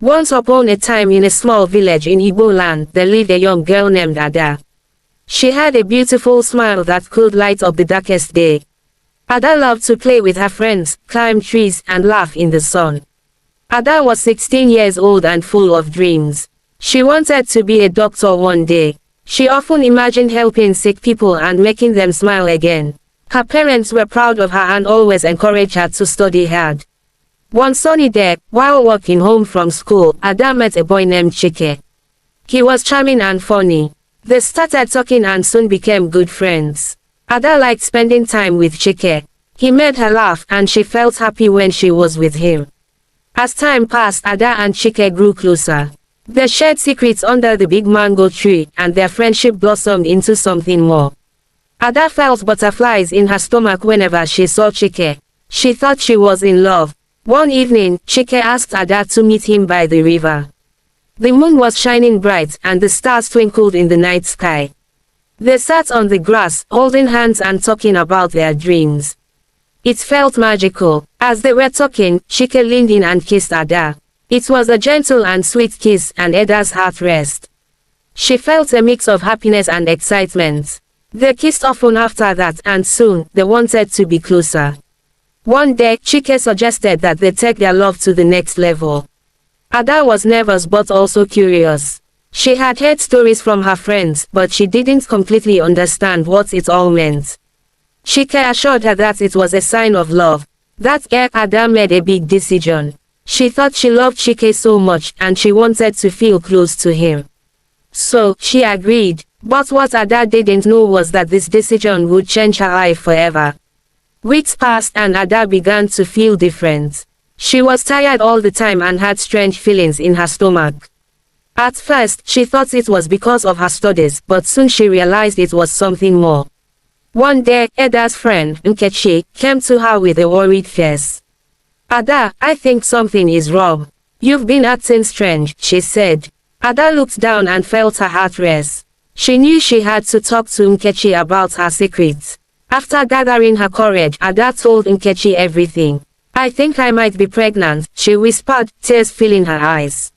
Once upon a time in a small village in Igbo land, there lived a young girl named Ada. She had a beautiful smile that could light up the darkest day. Ada loved to play with her friends, climb trees, and laugh in the sun. Ada was 16 years old and full of dreams. She wanted to be a doctor one day. She often imagined helping sick people and making them smile again. Her parents were proud of her and always encouraged her to study hard. One sunny day, while walking home from school, Ada met a boy named Chike. He was charming and funny. They started talking and soon became good friends. Ada liked spending time with Chike. He made her laugh and she felt happy when she was with him. As time passed, Ada and Chike grew closer. They shared secrets under the big mango tree, and their friendship blossomed into something more. Ada felt butterflies in her stomach whenever she saw Chike. She thought she was in love. One evening, Chike asked Ada to meet him by the river. The moon was shining bright and the stars twinkled in the night sky. They sat on the grass, holding hands and talking about their dreams. It felt magical. As they were talking, Chike leaned in and kissed Ada. It was a gentle and sweet kiss, and Ada's heart raced. She felt a mix of happiness and excitement. They kissed often after that, and soon, they wanted to be closer. One day, Chike suggested that they take their love to the next level. Ada was nervous but also curious. She had heard stories from her friends, but she didn't completely understand what it all meant. Chike assured her that it was a sign of love. That year, Ada made a big decision. She thought she loved Chike so much, and she wanted to feel close to him. So, she agreed. But what Ada didn't know was that this decision would change her life forever. Weeks passed and Ada began to feel different. She was tired all the time and had strange feelings in her stomach. At first, she thought it was because of her studies, but soon she realized it was something more. One day, Ada's friend, Nkechi, came to her with a worried face. Ada, I think something is wrong. You've been acting strange, she said. Ada looked down and felt her heart race. She knew she had to talk to Nkechi about her secrets. After gathering her courage, Ada told Nkechi everything. I think I might be pregnant, she whispered, tears filling her eyes.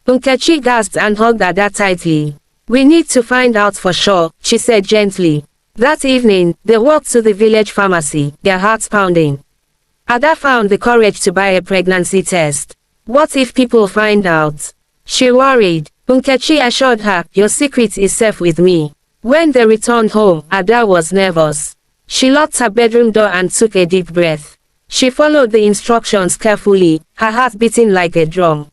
Nkechi gasped and hugged Ada tightly. We need to find out for sure, she said gently. That evening, they walked to the village pharmacy, their hearts pounding. Ada found the courage to buy a pregnancy test. What if people find out? She worried. Nkechi assured her, your secret is safe with me. When they returned home, Ada was nervous. She locked her bedroom door and took a deep breath. She followed the instructions carefully, her heart beating like a drum.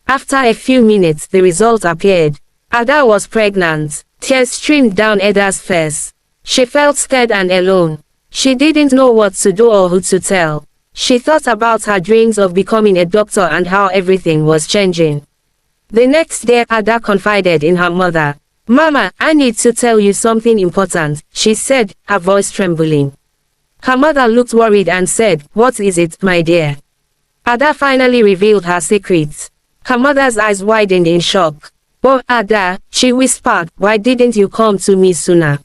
After a few minutes, the result appeared. Ada was pregnant. Tears streamed down Ada's face. She felt scared and alone. She didn't know what to do or who to tell. She thought about her dreams of becoming a doctor and how everything was changing. The next day, Ada confided in her mother. Mama, I need to tell you something important, she said, her voice trembling. Her mother looked worried and said, what is it, my dear? Ada finally revealed her secret. Her mother's eyes widened in shock. Oh, Ada, she whispered, why didn't you come to me sooner?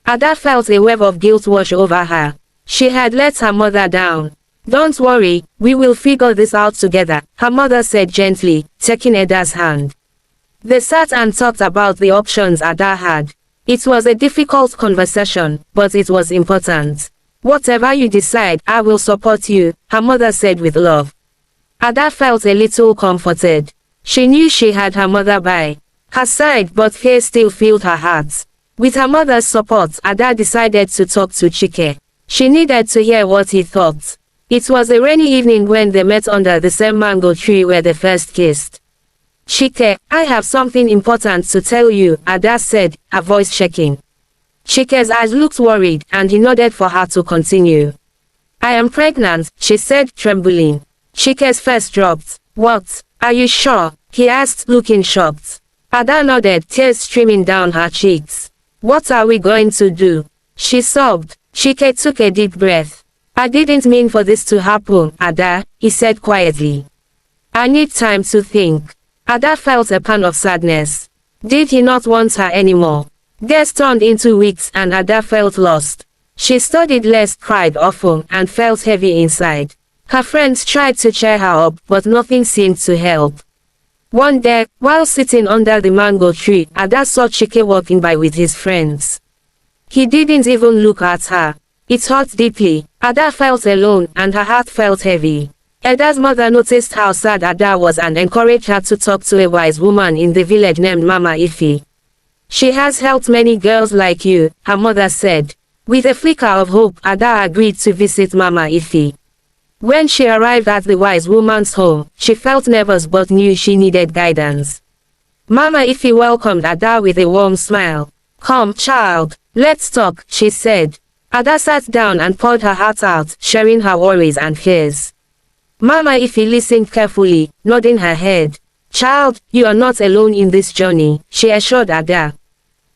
Ada felt a wave of guilt wash over her. She had let her mother down. Don't worry, we will figure this out together, her mother said gently, taking Ada's hand. They sat and talked about the options Ada had. It was a difficult conversation, but it was important. Whatever you decide, I will support you, her mother said with love. Ada felt a little comforted. She knew she had her mother by her side, but fear still filled her heart. With her mother's support, Ada decided to talk to Chike. She needed to hear what he thought. It was a rainy evening when they met under the same mango tree where they first kissed. Chike, I have something important to tell you, Ada said, her voice shaking. Chike's eyes looked worried, and he nodded for her to continue. I am pregnant, she said, trembling. Chike's face dropped. What? Are you sure? He asked, looking shocked. Ada nodded, tears streaming down her cheeks. What are we going to do? She sobbed. Chike took a deep breath. I didn't mean for this to happen, Ada, he said quietly. I need time to think. Ada felt a pang of sadness. Did he not want her anymore? Days turned into weeks and Ada felt lost. She studied less, cried often, and felt heavy inside. Her friends tried to cheer her up, but nothing seemed to help. One day, while sitting under the mango tree, Ada saw Chike walking by with his friends. He didn't even look at her. It hurt deeply. Ada felt alone, and her heart felt heavy. Ada's mother noticed how sad Ada was and encouraged her to talk to a wise woman in the village named Mama Ife. She has helped many girls like you, her mother said. With a flicker of hope, Ada agreed to visit Mama Ife. When she arrived at the wise woman's home, she felt nervous but knew she needed guidance. Mama Ife welcomed Ada with a warm smile. "Come, child, let's talk," she said. Ada sat down and poured her heart out, sharing her worries and fears. Mama Ife listened carefully, nodding her head. "Child, you are not alone in this journey," she assured Ada.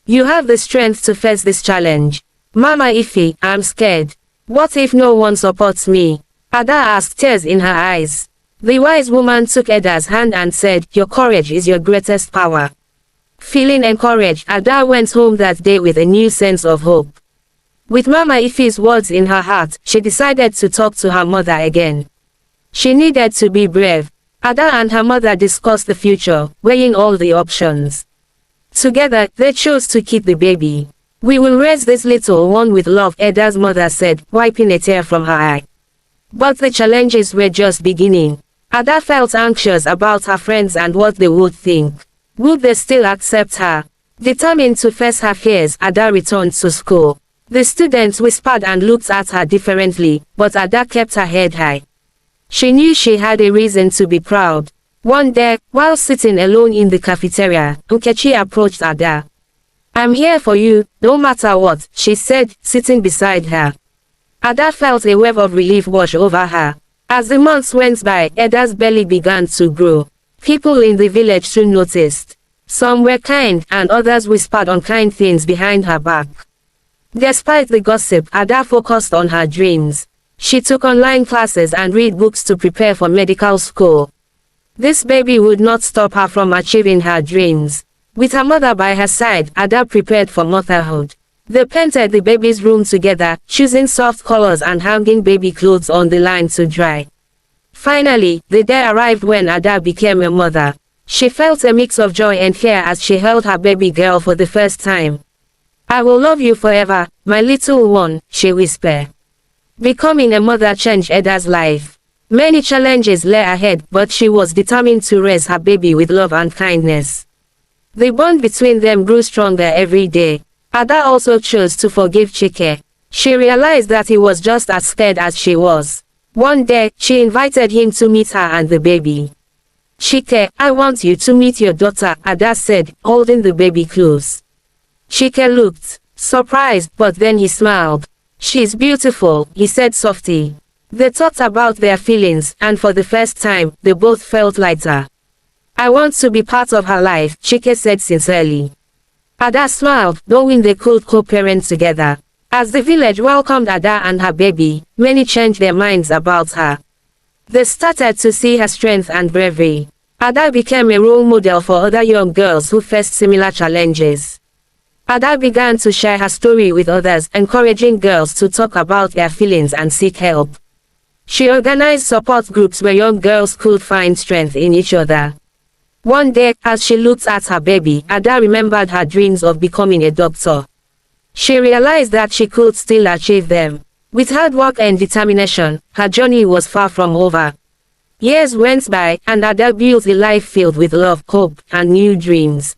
"You have the strength to face this challenge." "Mama Ife, I'm scared. What if no one supports me?" Ada asked, tears in her eyes. The wise woman took Ada's hand and said, "Your courage is your greatest power." Feeling encouraged, Ada went home that day with a new sense of hope. With Mama Ife's words in her heart, she decided to talk to her mother again. She needed to be brave. Ada and her mother discussed the future, weighing all the options. Together, they chose to keep the baby. "We will raise this little one with love," Ada's mother said, wiping a tear from her eye. But the challenges were just beginning. Ada felt anxious about her friends and what they would think. Would they still accept her? Determined to face her fears, Ada returned to school. The students whispered and looked at her differently, but Ada kept her head high. She knew she had a reason to be proud. One day, while sitting alone in the cafeteria, Nkechi approached Ada. "I'm here for you, no matter what," she said, sitting beside her. Ada felt a wave of relief wash over her. As the months went by, Ada's belly began to grow. People in the village soon noticed. Some were kind, and others whispered unkind things behind her back. Despite the gossip, Ada focused on her dreams. She took online classes and read books to prepare for medical school. This baby would not stop her from achieving her dreams. With her mother by her side, Ada prepared for motherhood. They painted the baby's room together, choosing soft colors and hanging baby clothes on the line to dry. Finally, the day arrived when Ada became a mother. She felt a mix of joy and fear as she held her baby girl for the first time. "I will love you forever, my little one," she whispered. Becoming a mother changed Ada's life. Many challenges lay ahead, but she was determined to raise her baby with love and kindness. The bond between them grew stronger every day. Ada also chose to forgive Chike. She realized that he was just as scared as she was. One day, she invited him to meet her and the baby. "Chike, I want you to meet your daughter," Ada said, holding the baby close. Chike looked surprised, but then he smiled. "She's beautiful," he said softly. They talked about their feelings, and for the first time, they both felt lighter. "I want to be part of her life," Chike said sincerely. Ada smiled, knowing they could co-parent together. As the village welcomed Ada and her baby, many changed their minds about her. They started to see her strength and bravery. Ada became a role model for other young girls who faced similar challenges. Ada began to share her story with others, encouraging girls to talk about their feelings and seek help. She organized support groups where young girls could find strength in each other. One day, as she looked at her baby, Ada remembered her dreams of becoming a doctor. She realized that she could still achieve them. With hard work and determination, her journey was far from over. Years went by, and Ada built a life filled with love, hope, and new dreams.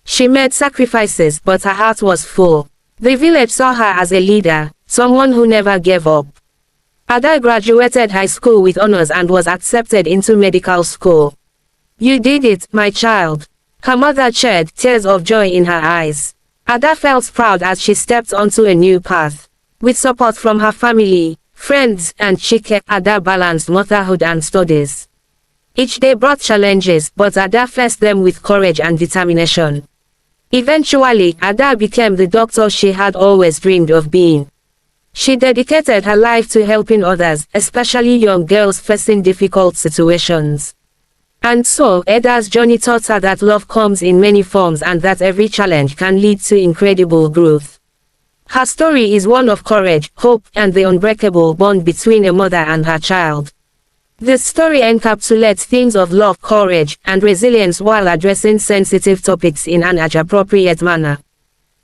She made sacrifices, but her heart was full. The village saw her as a leader, someone who never gave up. Ada graduated high school with honors and was accepted into medical school. "You did it, my child." Her mother shed tears of joy in her eyes. Ada felt proud as she stepped onto a new path. With support from her family, friends, and Chike, Ada balanced motherhood and studies. Each day brought challenges, but Ada faced them with courage and determination. Eventually, Ada became the doctor she had always dreamed of being. She dedicated her life to helping others, especially young girls facing difficult situations. And so, Ada's journey taught her that love comes in many forms and that every challenge can lead to incredible growth. Her story is one of courage, hope, and the unbreakable bond between a mother and her child. This story encapsulates themes of love, courage, and resilience while addressing sensitive topics in an age-appropriate manner.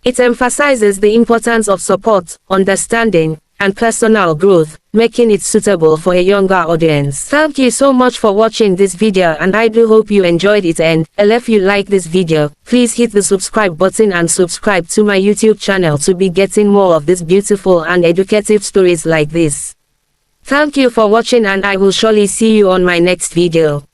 It emphasizes the importance of support, understanding, and personal growth, making it suitable for a younger audience. Thank you so much for watching this video, and I do hope you enjoyed it, and if you like this video, please hit the subscribe button and subscribe to my YouTube channel to be getting more of these beautiful and educative stories like this. Thank you for watching, and I will surely see you on my next video.